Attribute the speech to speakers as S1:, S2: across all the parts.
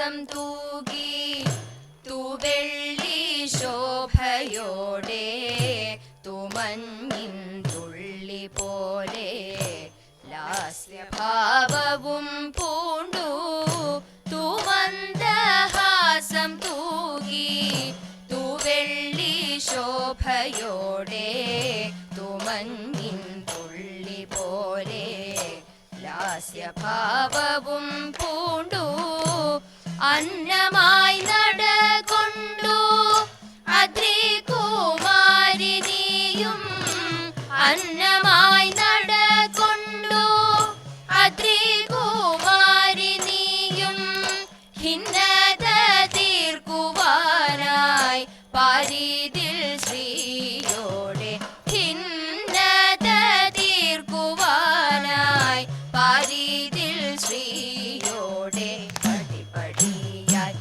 S1: മന്ദഹാസം തൂകി തൂവെള്ളി ശോഭയോടെ തുമഞ്ഞിൻ തുള്ളി പോലെ ലാസ്യഭാവവും പൂണ്ടു മന്ദഹാസം തൂകി തൂവെള്ളി ശോഭയോടെ തുമഞ്ഞിൻ തുള്ളി പോലെ ലാസ്യഭാവവും പൂണ്ടു അന്നമായി നടകൊണ്ടു അദ്രികുമാരിനിയും അന്നമായി നടകൊണ്ടു അദ്രികുമാരിനിയും ഭിന്നത തീർക്കുവാനായി പാരിതിൽ ശ്രീയോടെ ഭിന്നത തീർക്കുവാനായി പാരിതിൽ ശ്രീയോടെ പടിപടിയായി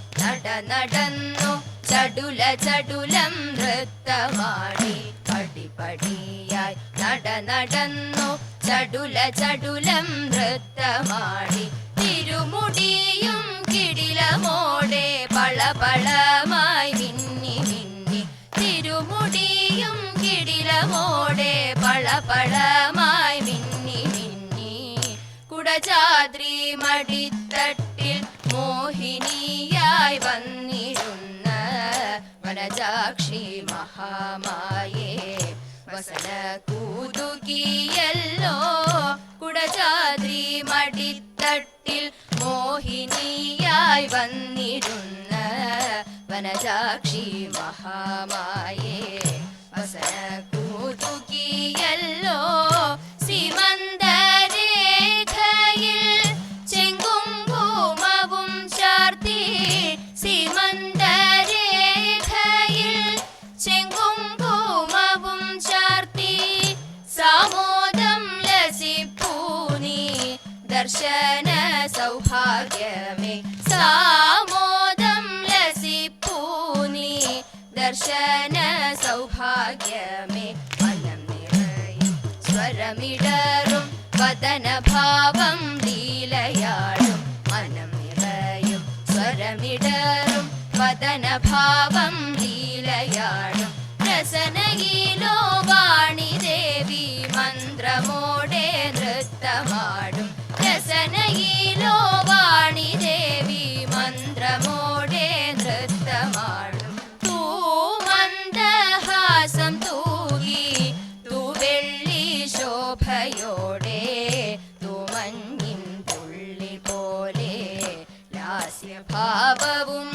S1: നടന്നു ചടുലം നൃത്തമാടി പടിപടിയായി നടന്നു ചടുലം നൃത്തമാടി തിരുമുടിയും കിടിലമോടെ പളപളമായി മിന്നി മിന്നി തിരുമുടിയും കിടിലമോടെ പളപളമായി മിന്നി മിന്നി കുടജാദ്രി മടിത്തട്ടിൽ മോഹിനിയായി വന്നിരുന്ന വനജാക്ഷി മഹാമായേ വസന കൂതുകിയല്ലോ കുടജാദ്രി മടിത്തട്ടിൽ മോഹിനിയായി വന്നിരുന്ന വനജാക്ഷി മഹാമായേ വസന കൂതുകിയല്ലോ സീമന്തരേഖയിൽ ചെങ്കുങ്കുമവും ചാർത്തി സീമന്തരേഖയിൽ ചെങ്കുങ്കുമവും ചാർത്തി സാമോദം ലസിപ്പൂനി ദർശന സൗഭാഗ്യമേ സാമോദം ലസിപ്പൂനി ദർശന സൗഭാഗ്യമേ മനം നിറയും സ്വരമിടറും വദനഭാവം ലീലയാടും മനം നിറയും സ്വരമിടറും വദനഭാവം ലീലയാടും രസനയിലോ വാണി ദേവി മന്ത്രമോടെ നൃത്തമാടും രസനയിലോ വാണി ദേവി മന്ത്രമോടെ നൃത്തമാടും മന്ദഹാസം തൂകി തൂവെള്ളി ശോഭയോടെ തുമഞ്ഞിൻ തുള്ളി പോലെ ലാസ്യഭാവവും